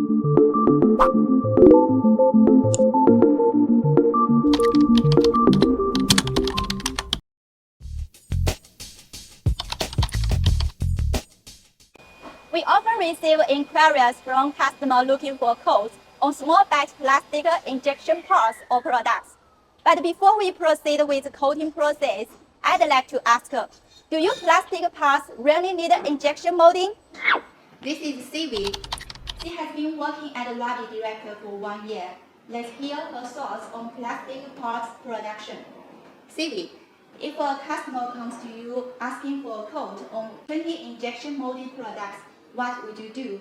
We often receive inquiries from customers looking for quotes on small batch plastic injection parts or products. But before we proceed with the coating process, I'd like to ask, do your plastic parts really need injection molding? This is Sylvie. She has been working at RapidDirect for 1 year. Let's hear her thoughts on plastic parts production. Sylvie, if a customer comes to you asking for a quote on 20 injection molded products, what would you do?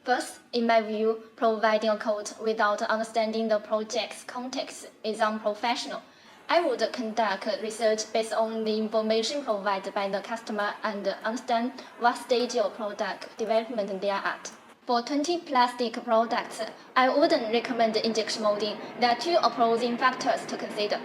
First, in my view, providing a quote without understanding the project's context is unprofessional. I would conduct research based on the information provided by the customer and understand what stage of product development they are at. For 20 plastic products, I wouldn't recommend injection molding. There are two opposing factors to consider.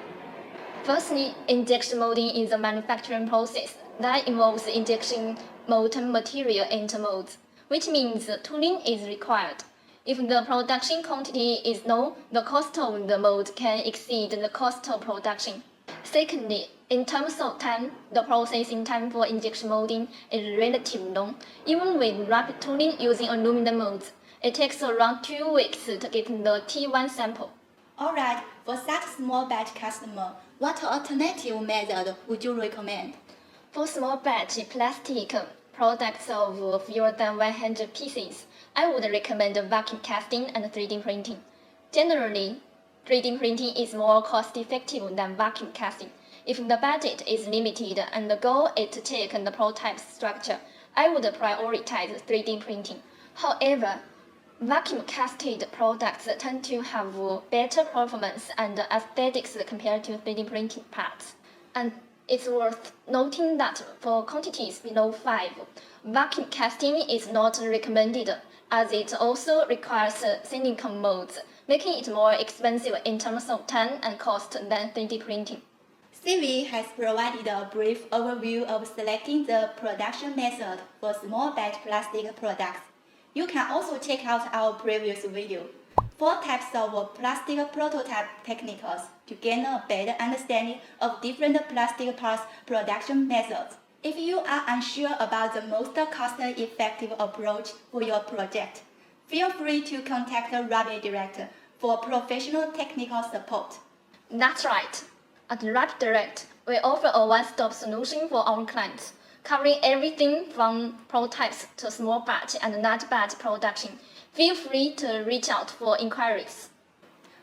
Firstly, injection molding is a manufacturing process that involves injecting molten material into molds, which means tooling is required. If the production quantity is low, the cost of the mold can exceed the cost of production. Secondly, in terms of time, the processing time for injection molding is relatively long. Even with rapid tooling using aluminum molds, it takes around 2 weeks to get the T1 sample. Alright, for such small batch customer, what alternative method would you recommend? For small batch plastic products of fewer than 100 pieces, I would recommend vacuum casting and 3D printing. Generally, 3D printing is more cost-effective than vacuum casting. If the budget is limited and the goal is to check the prototype structure, I would prioritize 3D printing. However, vacuum casted products tend to have better performance and aesthetics compared to 3D printing parts. And it's worth noting that for quantities below 5, vacuum casting is not recommended, as it also requires silicone molds, making it more expensive in terms of time and cost than 3D printing. Sylvie has provided a brief overview of selecting the production method for small batch plastic products. You can also check out our previous video, 4 types of plastic prototype techniques, to gain a better understanding of different plastic parts production methods. If you are unsure about the most cost-effective approach for your project, feel free to contact RapidDirect for professional technical support. That's right. At RapidDirect, we offer a one-stop solution for our clients, covering everything from prototypes to small batch and large batch production. Feel free to reach out for inquiries.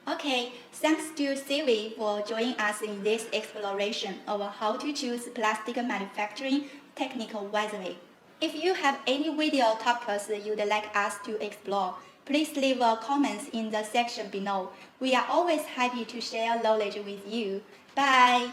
Okay, thanks to Sylvie for joining us in this exploration of how to choose plastic manufacturing technique wisely. If you have any video topics you'd like us to explore, please leave a comment in the section below. We are always happy to share knowledge with you. Bye!